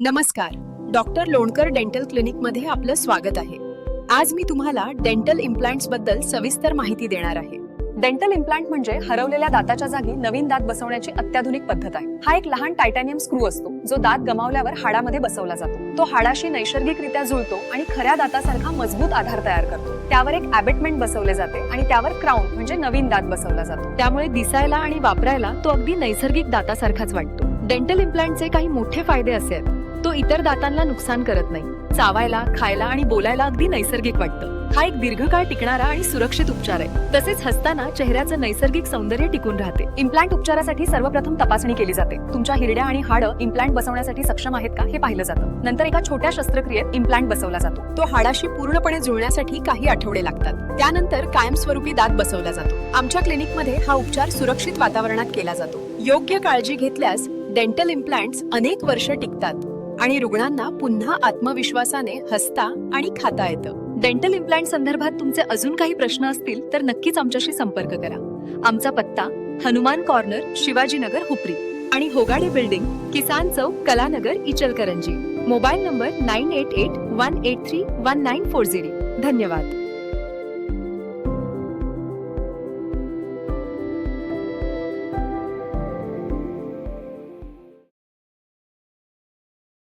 नमस्कार. Doctor Lonkar dental क्लिनिकमध्ये आपलं स्वागत आहे. आज मी तुम्हाला डेंटल इम्प्लांट्स बद्दल सविस्तर माहिती देणार आहे. डेंटल इम्प्लांट म्हणजे हरवलेल्या दाताच्या जागी नवीन दात बसवण्याची अत्याधुनिक पद्धत आहे. हा एक लहान टायटॅनियम स्क्रू असतो जो दात गमावल्यावर हाडामध्ये बसवला जातो. तो हाडाशी नैसर्गिकरित्या जुळतो आणि खऱ्या दातासारखा मजबूत आधार तयार करतो. त्यावर एक ॲबेटमेंट बसवले जाते आणि त्यावर क्राउन म्हणजे नवीन दात बसवला जातो. त्यामुळे दिसायला आणि वापरायला तो अगदी नैसर्गिक दातासारखाच वाटतो. डेंटल इम्प्लांटचे काही मोठे फायदे असे आहेत. तो इतर दातांना नुकसान करत नाही. चावायला, खायला आणि बोलायला अगदी नैसर्गिक वाटतं. हा एक दीर्घकाळ टिकणारा आणि सुरक्षित उपचार आहे. तसेच हसताना चेहऱ्याचं नैसर्गिक सौंदर्य टिकून राहते. इम्प्लांट उपचारासाठी सर्वप्रथम तपासणी केली जाते. तुमच्या हिरड्या आणि हाडं इम्प्लांट बसवण्यासाठी सक्षम आहेत का हे पाहिलं जातं. नंतर एका छोट्या शस्त्रक्रियेत इम्प्लांट बसवला जातो. तो हाडाशी पूर्णपणे जुळण्यासाठी काही आठवडे लागतात. त्यानंतर कायमस्वरूपी दात बसवला जातो. आमच्या क्लिनिकमध्ये हा उपचार सुरक्षित वातावरणात केला जातो. योग्य काळजी घेतल्यास डेंटल इम्प्लांट्स अनेक वर्ष टिकतात आणि रुग्णांना पुन्हा आत्मविश्वासाने हसता आणि खाता येतं. डेंटल इम्प्लांट संदर्भात तुमचे अजून काही प्रश्न असतील तर नक्कीच आमच्याशी संपर्क करा. आमचा पत्ता हनुमान कॉर्नर, शिवाजीनगर, हुपरी आणि Hogade building, Kisan Chowk, Kalanagar, Ichalkaranji. Mobile number 9881831940. धन्यवाद.